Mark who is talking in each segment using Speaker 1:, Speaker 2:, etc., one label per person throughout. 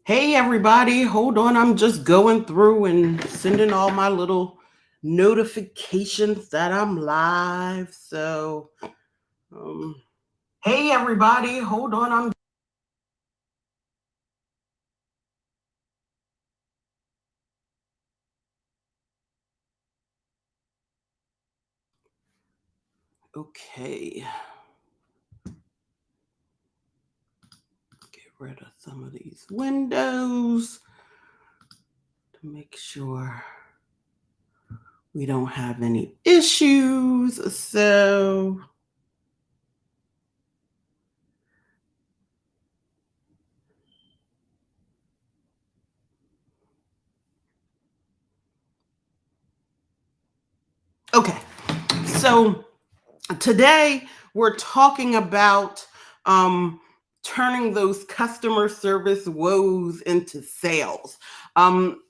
Speaker 1: Hey everybody, hold on. I'm just going through and sending all my little notifications that I'm live. Um, hey everybody, hold on. I'm okay. Get rid of some of these windows to make sure we don't have any issues. Okay. So today we're talking about um, turning those customer service woes into sales.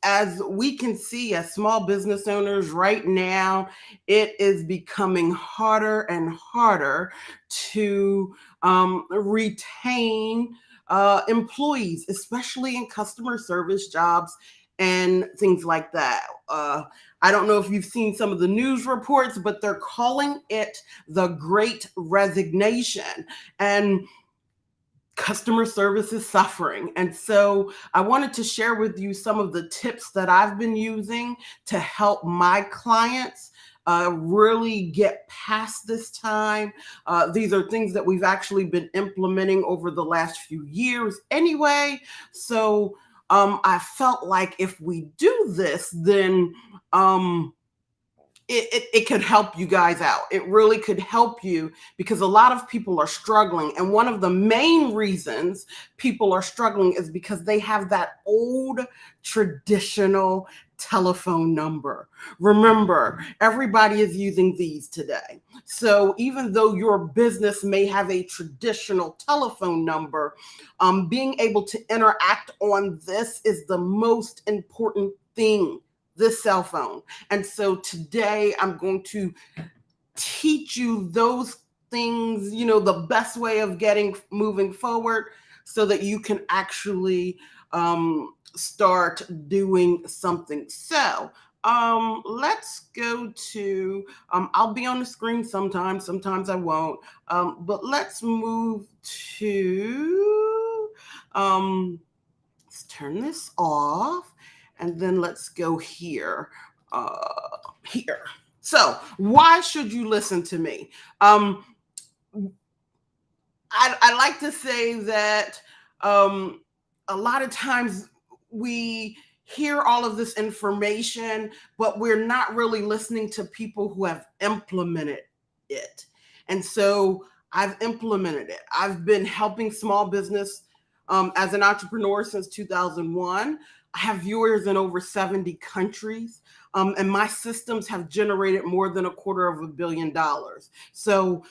Speaker 1: As we can see, as small business owners right now, it is becoming harder and harder to retain employees, especially in customer service jobs and things like that. I don't know if you've seen some of the news reports, but they're calling it the Great Resignation. And customer service is suffering. And so I wanted to share with you some of the tips that I've been using to help my clients really get past this time. These are things that we've actually been implementing over the last few years anyway. So I felt like if we do this, then it could help you guys out. It really could help you because a lot of people are struggling. And one of the main reasons people are struggling is because they have that old traditional telephone number. Remember, everybody is using these today. So even though your business may have a traditional telephone number, being able to interact on this is the most important thing, this cell phone. And so today I'm going to teach you those things, the best way of getting moving forward so that you can actually start doing something. So let's go to, I'll be on the screen sometimes I won't. But let's move to, let's turn this off. And then let's go here. Here. So, why should you listen to me? I like to say that a lot of times we hear all of this information, but we're not really listening to people who have implemented it. And so I've implemented it. I've been helping small business as an entrepreneur since 2001. I have viewers in over 70 countries. And my systems have generated more than $250 million. So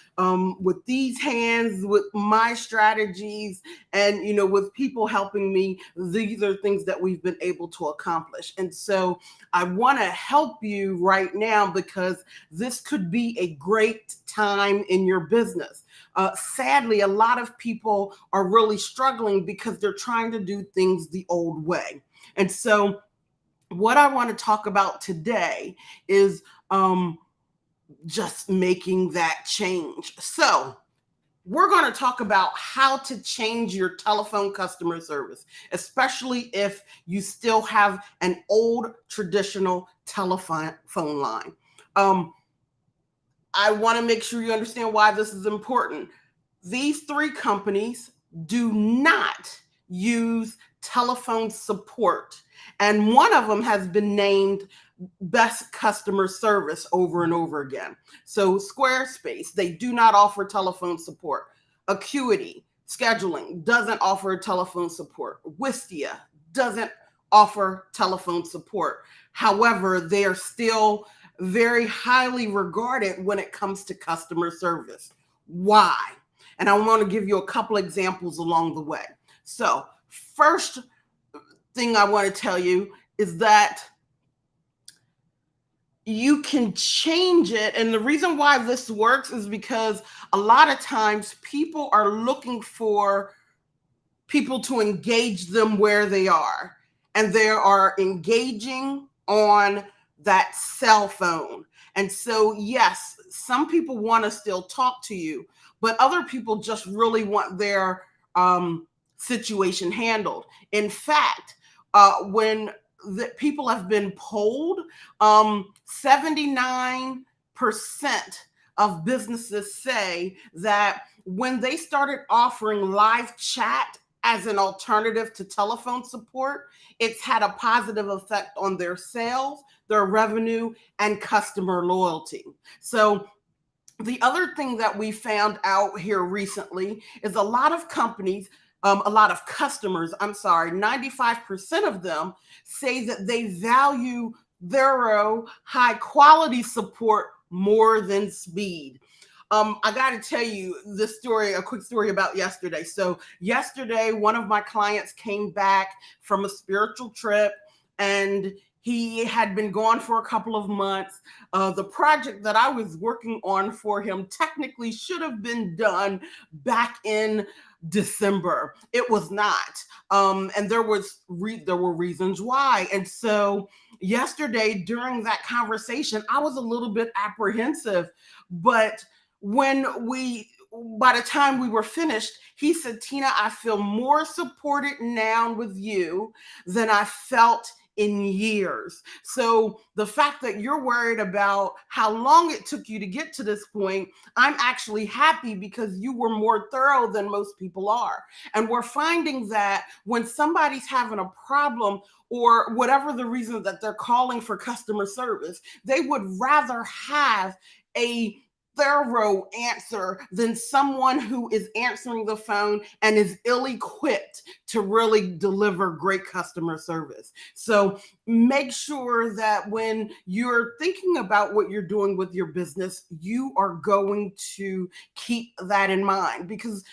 Speaker 1: with these hands, with my strategies, and with people helping me, these are things that we've been able to accomplish. And so I want to help you right now because this could be a great time in your business. Sadly, a lot of people are really struggling because they're trying to do things the old way. And so what I want to talk about today is just making that change. So we're going to talk about how to change your telephone customer service, especially if you still have an old traditional telephone line. I want to make sure you understand why this is important. These three companies do not use telephone support, and one of them has been named best customer service over and over again. So Squarespace, they do not offer telephone support. Acuity Scheduling doesn't offer telephone support. Wistia doesn't offer telephone support. However, they are still very highly regarded when it comes to customer service. Why? And I want to give you a couple examples along the way. So, first thing I want to tell you is that you can change it. And the reason why this works is because a lot of times people people to engage them where they are. And they are engaging on that cell phone. And so, yes, some people want to still talk to you, but other people just really want their situation handled. In fact, when people have been polled, 79% of businesses say that when they started offering live chat as an alternative to telephone support, it's had a positive effect on their sales, their revenue, and customer loyalty. So the other thing that we found out here recently is a lot of companies, a lot of customers, 95% of them say that they value thorough, high quality support more than speed. I got to tell you this story, a quick story about yesterday. So yesterday, one of my clients came back from a spiritual trip, and he had been gone for a couple of months. The project that I was working on for him technically should have been done back in December. It was not, and there were reasons why. And so yesterday during that conversation, I was a little bit apprehensive, but by the time we were finished, he said, "Tina, I feel more supported now with you than I felt in years." So the fact that you're worried about how long it took you to get to this point, I'm actually happy because you were more thorough than most people are. And we're finding that when somebody's having a problem or whatever the reason that they're calling for customer service, they would rather have a thorough answer than someone who is answering the phone and is ill-equipped to really deliver great customer service. So make sure that when you're thinking about what you're doing with your business, you are going to keep that in mind, because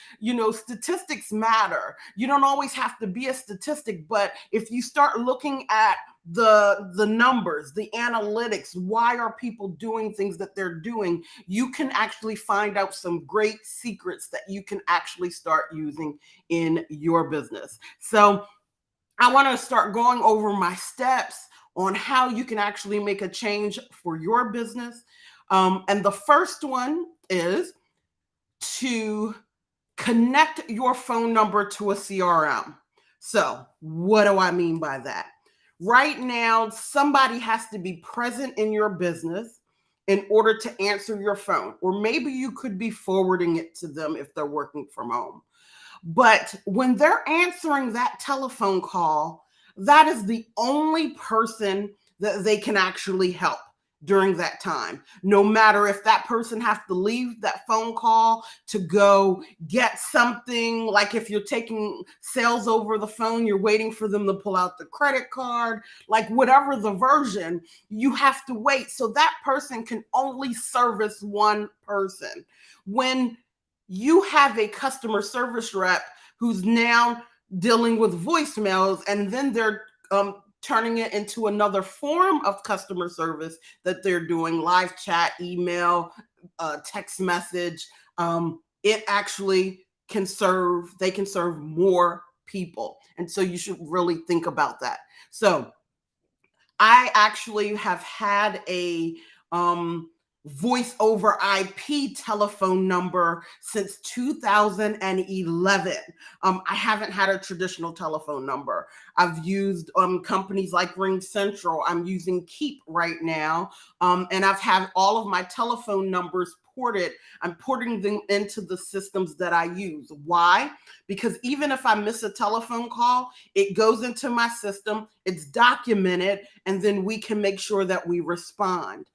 Speaker 1: statistics matter. You don't always have to be a statistic, but if you start looking at the numbers, the analytics, why are people doing things that they're doing, you can actually find out some great secrets that you can actually start using in your business. So I want to start going over my steps on how you can actually make a change for your business. And the first one is to connect your phone number to a CRM. So what do I mean by that? Right now, somebody has to be present in your business in order to answer your phone, or maybe you could be forwarding it to them if they're working from home. But when they're answering that telephone call, that is the only person that they can actually help during that time. No matter if that person has to leave that phone call to go get something, like if you're taking sales over the phone, you're waiting for them to pull out the credit card, like whatever the version, you have to wait. So that person can only service one person. When you have a customer service rep who's now dealing with voicemails, and then they're turning it into another form of customer service that they're doing, live chat, email, text message, it actually they can serve more people. And so you should really think about that. So I actually have had a voice over IP telephone number since 2011. I haven't had a traditional telephone number. I've used companies like Ring Central. I'm using Keep right now. And I've had all of my telephone numbers ported. I'm porting them into the systems that I use. Why? Because even if I miss a telephone call, it goes into my system, it's documented, and then we can make sure that we respond.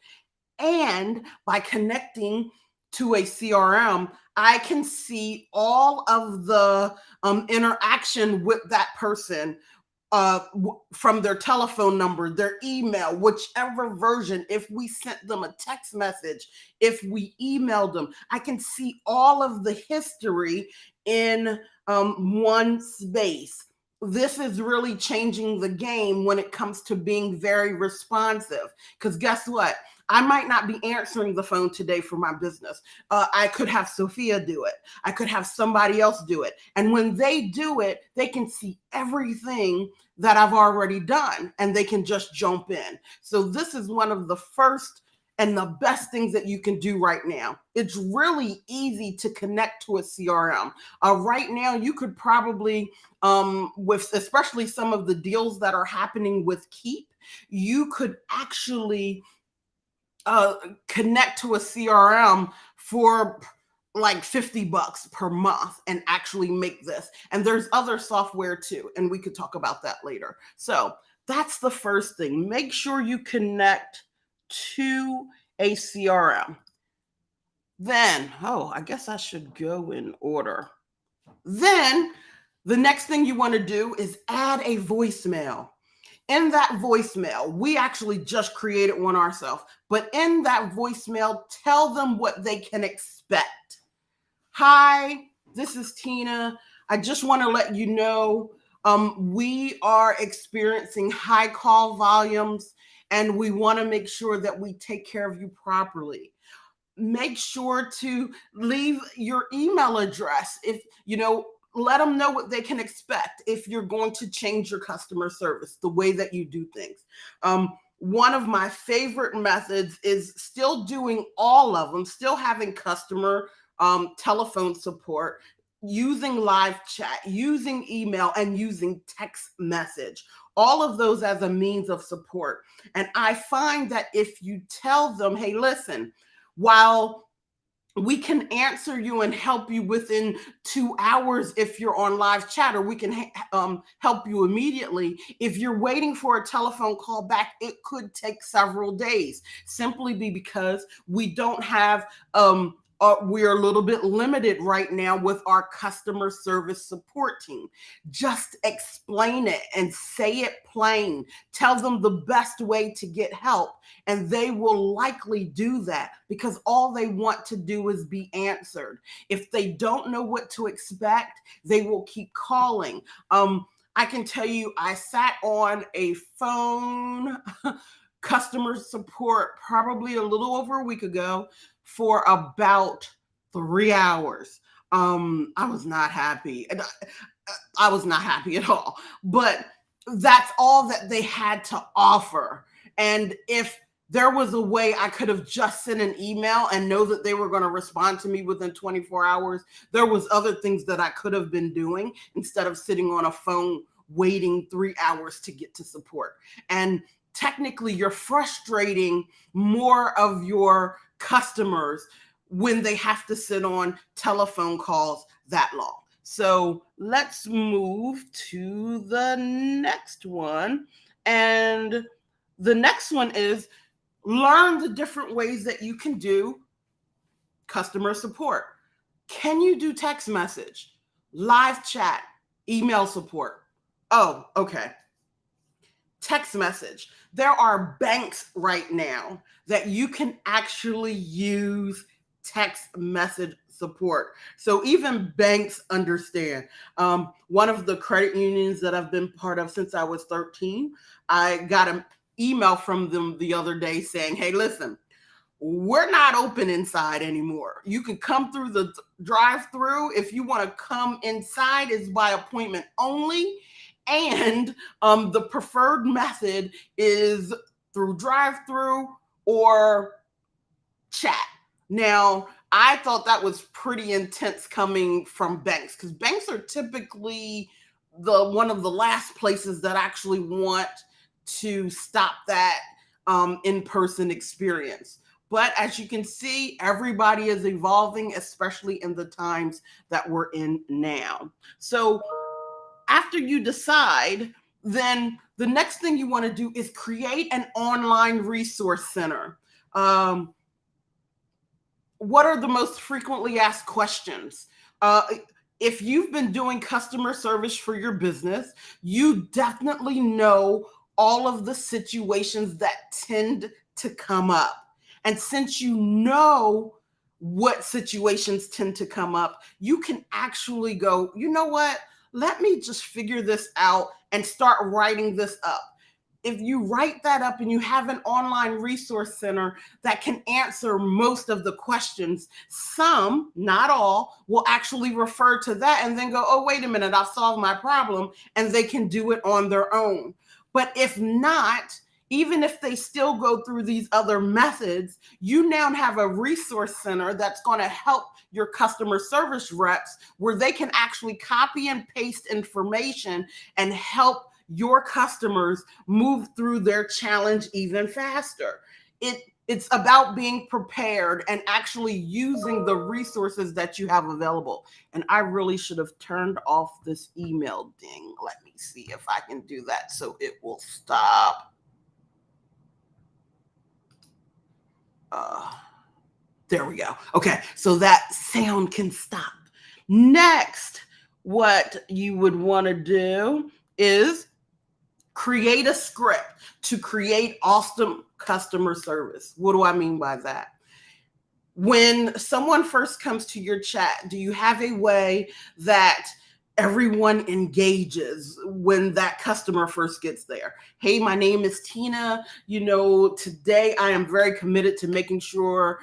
Speaker 1: And by connecting to a CRM, I can see all of the interaction with that person from their telephone number, their email, whichever version. If we sent them a text message, if we emailed them, I can see all of the history in one space. this is really changing the game when it comes to being very responsive. Because guess what? I might not be answering the phone today for my business. I could have Sophia do it. I could have somebody else do it. And when they do it, they can see everything that I've already done and they can just jump in. So this is one of the first and the best things that you can do right now. It's really easy to connect to a CRM. Right now, you could probably, with especially some of the deals that are happening with Keep, you could actually connect to a CRM for like $50 per month and actually make this. And there's other software too, and we could talk about that later. So that's the first thing. Make sure you connect to a CRM. Then, I guess I should go in order. Then the next thing you want to do is add a voicemail. In that voicemail, we actually just created one ourselves, but in that voicemail, tell them what they can expect. Hi, this is Tina. I just want to let you know we are experiencing high call volumes and we want to make sure that we take care of you properly. Make sure to leave your email address. If let them know what they can expect if you're going to change your customer service, the way that you do things. One of my favorite methods is still doing all of them, still having customer telephone support, using live chat, using email, and using text message. All of those as a means of support. And I find that if you tell them, hey, listen, while we can answer you and help you within 2 hours if you're on live chat, or we can help you immediately. If you're waiting for a telephone call back, it could take several days, simply because we don't have we're a little bit limited right now with our customer service support team. Just explain it and say it plain. Tell them the best way to get help, and they will likely do that because all they want to do is be answered. If they don't know what to expect, they will keep calling. I can tell you, I sat on a phone customer support probably a little over a week ago for about 3 hours. I was not happy. I was not happy at all. But that's all that they had to offer. And if there was a way I could have just sent an email and know that they were going to respond to me within 24 hours, there was other things that I could have been doing instead of sitting on a phone waiting 3 hours to get to support. And technically, you're frustrating more of your customers when they have to sit on telephone calls that long. So let's move to the next one. And the next one is learn the different ways that you can do customer support. Can you do text message, live chat, email support? Oh, okay. Text message. There are banks right now that you can actually use text message support. So even banks understand. One of the credit unions that I've been part of since I was 13, I got an email from them the other day saying, hey, listen, we're not open inside anymore. You can come through the drive-through. If you want to come inside, it's by appointment only. And the preferred method is through drive-through or chat. Now, I thought that was pretty intense coming from banks, because banks are typically one of the last places that actually want to stop that in-person experience. But as you can see, everybody is evolving, especially in the times that we're in now. So after you decide, then the next thing you want to do is create an online resource center. What are the most frequently asked questions? If you've been doing customer service for your business, you definitely know all of the situations that tend to come up. And since you know what situations tend to come up, you can actually go, you know what? let me just figure this out and start writing this up. If you write that up and you have an online resource center that can answer most of the questions, some, not all, will actually refer to that and then go, oh, wait a minute, I've solved my problem, and they can do it on their own. But if not, even if they still go through these other methods, you now have a resource center that's going to help your customer service reps where they can actually copy and paste information and help your customers move through their challenge even faster. It's about being prepared and actually using the resources that you have available. And I really should have turned off this email ding. Let me see if I can do that so it will stop. There we go. Okay, so that sound can stop. Next, what you would want to do is create a script to create awesome customer service. What do I mean by that? When someone first comes to your chat, do you have a way that everyone engages when that customer first gets there? Hey, my name is Tina. Today I am very committed to making sure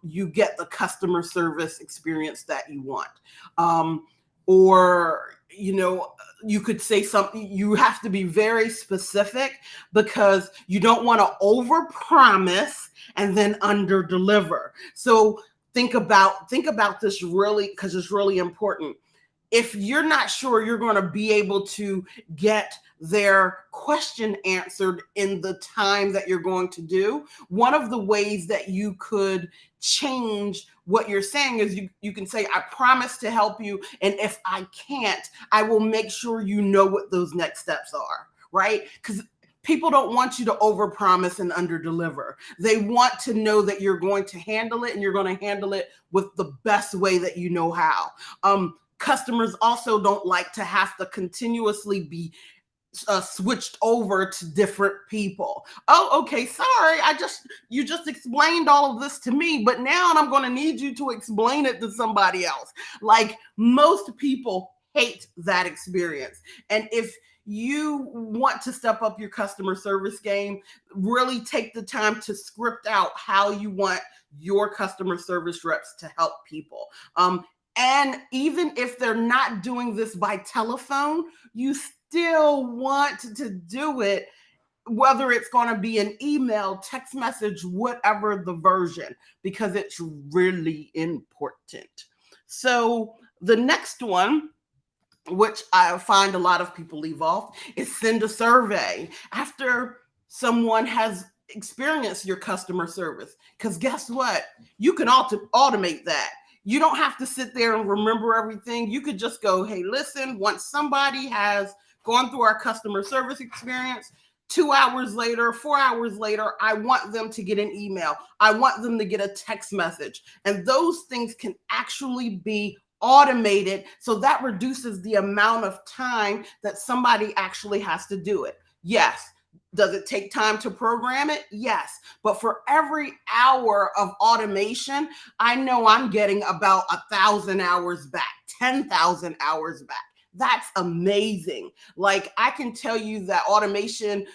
Speaker 1: you get the customer service experience that you want. You could say something. You have to be very specific because you don't want to overpromise and then underdeliver. So think about this really, because it's really important. If you're not sure you're going to be able to get their question answered in the time that you're going to do, one of the ways that you could change what you're saying is you can say, I promise to help you. And if I can't, I will make sure you know what those next steps are, right? Because people don't want you to overpromise and underdeliver. They want to know that you're going to handle it, and you're going to handle it with the best way that you know how. Customers also don't like to have to continuously be switched over to different people. Oh, okay, sorry. You just explained all of this to me, but now I'm going to need you to explain it to somebody else. Like, most people hate that experience. And if you want to step up your customer service game, really take the time to script out how you want your customer service reps to help people. And even if they're not doing this by telephone, you still want to do it, whether it's going to be an email, text message, whatever the version, because it's really important. So the next one, which I find a lot of people leave off, is send a survey after someone has experienced your customer service. Because guess what? You can automate that. You don't have to sit there and remember everything. You could just go, hey, listen, once somebody has gone through our customer service experience, 2 hours later, 4 hours later, I want them to get an email. I want them to get a text message. And those things can actually be automated. So that reduces the amount of time that somebody actually has to do it. Yes. Does it take time to program it? Yes. But for every hour of automation, I know I'm getting about 1,000 hours back, 10,000 hours back. That's amazing. Like, I can tell you that automation,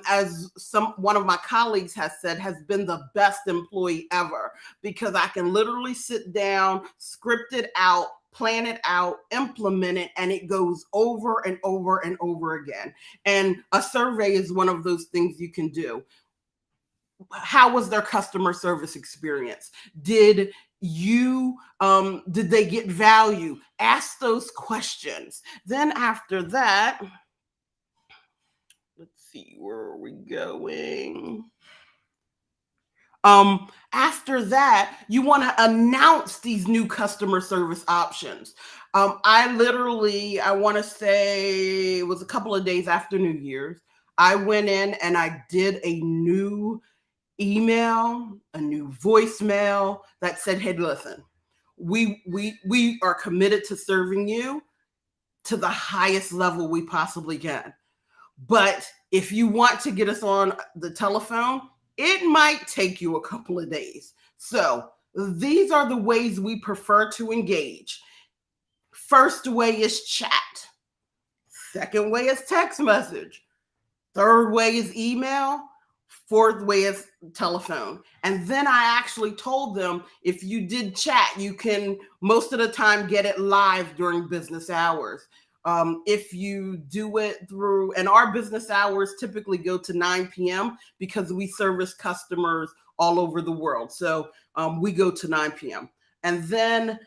Speaker 1: as one of my colleagues has said, has been the best employee ever, because I can literally sit down, script it out, plan it out, implement it, and it goes over and over and over again. And a survey is one of those things you can do. How was their customer service experience? Did they get value? Ask those questions. Then after that, let's see, where are we going? After that, you want to announce these new customer service options. I want to say it was a couple of days after New Year's, I went in and I did a new email, a new voicemail that said, hey, listen, we are committed to serving you to the highest level we possibly can. But if you want to get us on the telephone, it might take you a couple of days. So these are the ways we prefer to engage. First way is chat. Second way is text message. Third way is email. Fourth way is telephone. And then I actually told them if you did chat, you can most of the time get it live during business hours. If you do it through, and our business hours typically go to 9 p.m. because we service customers all over the world. So we go to 9 p.m. And then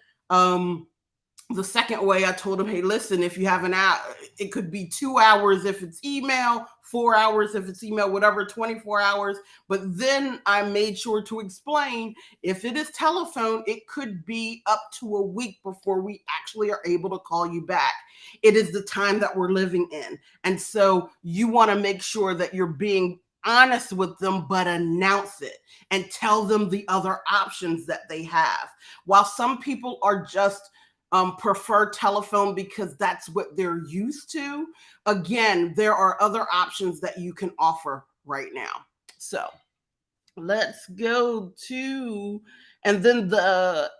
Speaker 1: the second way, I told them, hey, listen, if you have an hour, it could be 2 hours if it's email, 4 hours if it's email, whatever, 24 hours. But then I made sure to explain if it is telephone, it could be up to a week before we actually are able to call you back. It is the time that we're living in. And so you want to make sure that you're being honest with them, but announce it and tell them the other options that they have. While some people are just prefer telephone because that's what they're used to. Again, there are other options that you can offer right now. So let's go to, and then the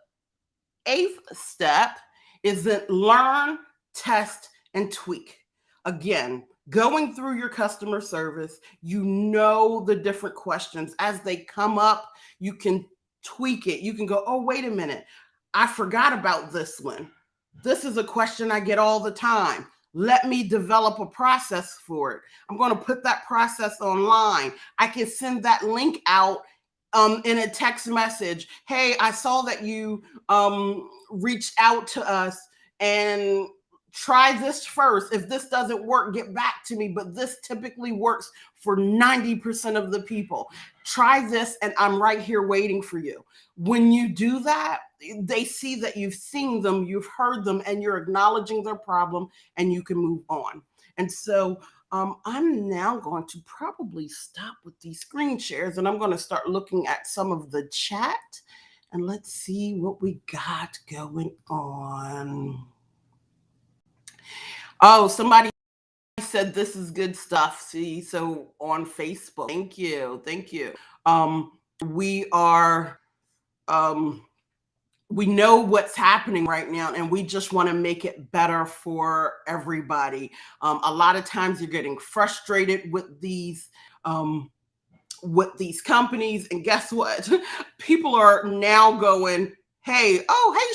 Speaker 1: eighth step is that learn, test, and tweak. Again, going through your customer service, you know the different questions. As they come up, you can tweak it. You can go, oh, wait a minute. I forgot about this one. This is a question I get all the time. Let me develop a process for it. I'm going to put that process online. I can send that link out in a text message. Hey, I saw that you reached out to us, and try this first. If this doesn't work, get back to me. But this typically works for 90% of the people. Try this, and I'm right here waiting for you. When you do that, they see that you've seen them, you've heard them, and you're acknowledging their problem, and you can move on. And so I'm now going to probably stop with these screen shares, and I'm going to start looking at some of the chat, and let's see what we got going on. Oh, somebody said this is good stuff. See, so on Facebook. Thank you. Thank you. We are we know what's happening right now, and we just want to make it better for everybody. A lot of times you're getting frustrated with these companies, and guess what? People are now going, hey,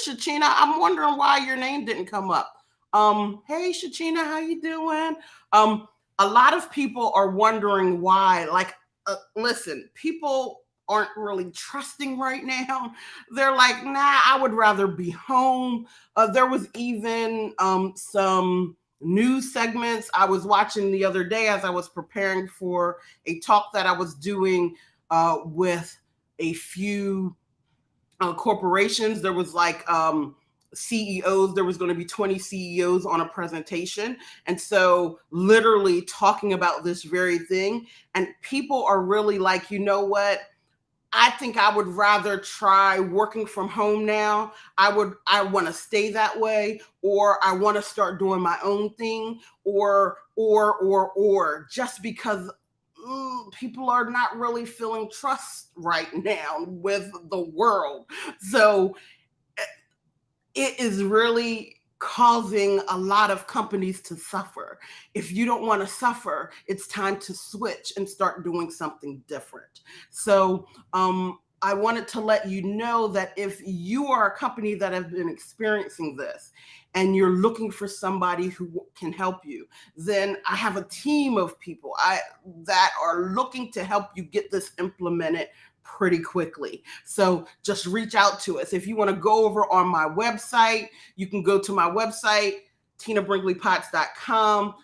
Speaker 1: Shachina, I'm wondering why your name didn't come up. Hey, Shachina, how you doing? A lot of people are wondering why. Like, listen, people aren't really trusting right now. They're like, nah, I would rather be home. There was even some news segments I was watching the other day as I was preparing for a talk that I was doing with a few corporations. There was like CEOs, there was going to be 20 CEOs on a presentation. And so literally talking about this very thing. And people are really like, you know what? I think I would rather try working from home now. I want to stay that way, or I want to start doing my own thing, or just because people are not really feeling trust right now with the world. So it is really causing a lot of companies to suffer. If you don't want to suffer, it's time to switch and start doing something different. So I wanted to let you know that if you are a company that has been experiencing this and you're looking for somebody who can help you, then I have a team of people that are looking to help you get this implemented pretty quickly. So just reach out to us. If you want to go over on my website, you can go to my website, tinabrinkleypotts.com.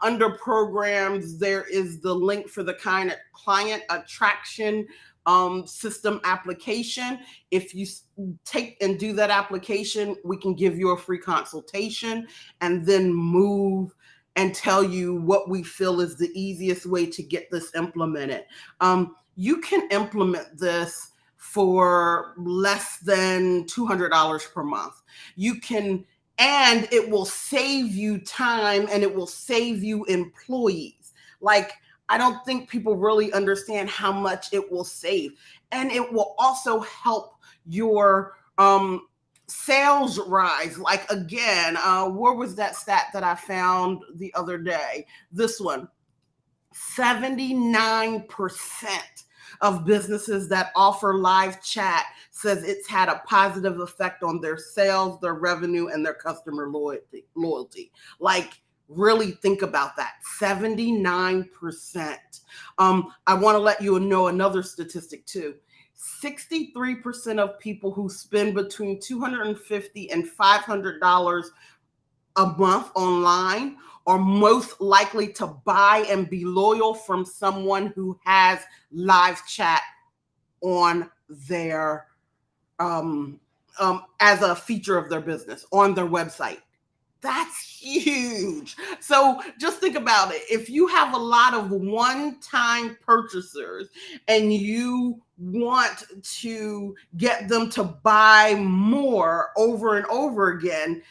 Speaker 1: Under programs, there is the link for the client attraction system application. If you take and do that application, we can give you a free consultation and then move and tell you what we feel is the easiest way to get this implemented. You can implement this for less than $200 per month. You can, and it will save you time, and it will save you employees. Like, I don't think people really understand how much it will save. And it will also help your sales rise. Like again, where was that stat that I found the other day? This one, 79% of businesses that offer live chat says it's had a positive effect on their sales, their revenue, and their customer loyalty. Like, really think about that. 79%. I want to let you know another statistic too. 63% of people who spend between $250 and $500 a month online are most likely to buy and be loyal from someone who has live chat on their as a feature of their business on their website. That's huge. So just think about it. If you have a lot of one-time purchasers and you want to get them to buy more over and over again,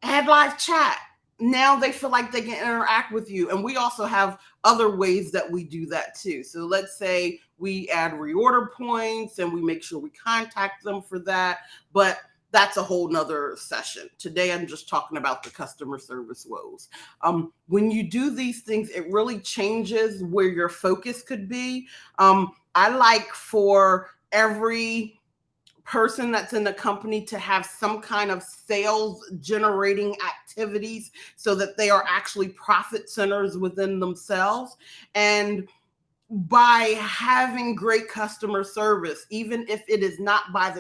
Speaker 1: add live chat. Now they feel like they can interact with you. And we also have other ways that we do that too. So let's say we add reorder points and we make sure we contact them for that. But that's a whole nother session. Today, I'm just talking about the customer service woes. When you do these things, it really changes where your focus could be. I like for every person that's in the company to have some kind of sales generating activities so that they are actually profit centers within themselves. And by having great customer service, even if it is not by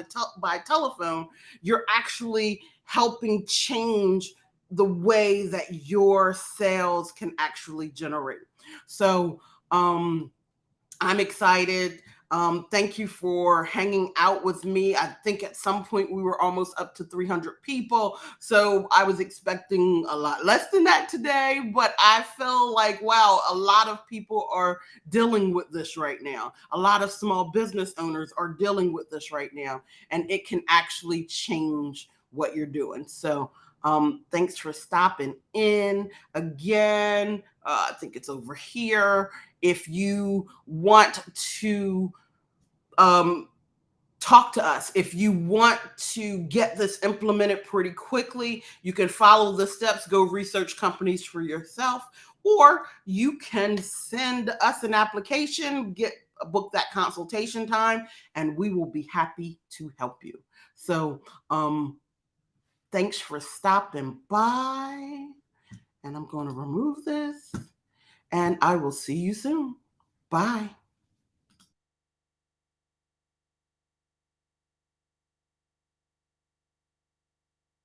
Speaker 1: telephone, you're actually helping change the way that your sales can actually generate. So I'm excited. Thank you for hanging out with me. I think at some point we were almost up to 300 people. So I was expecting a lot less than that today, but I feel like, wow, a lot of people are dealing with this right now. A lot of small business owners are dealing with this right now, and it can actually change what you're doing. So thanks for stopping in again. I think it's over here. If you want to talk to us, if you want to get this implemented pretty quickly, you can follow the steps, go research companies for yourself, or you can send us an application, book that consultation time, and we will be happy to help you. So thanks for stopping by, and I'm going to remove this, and I will see you soon. Bye.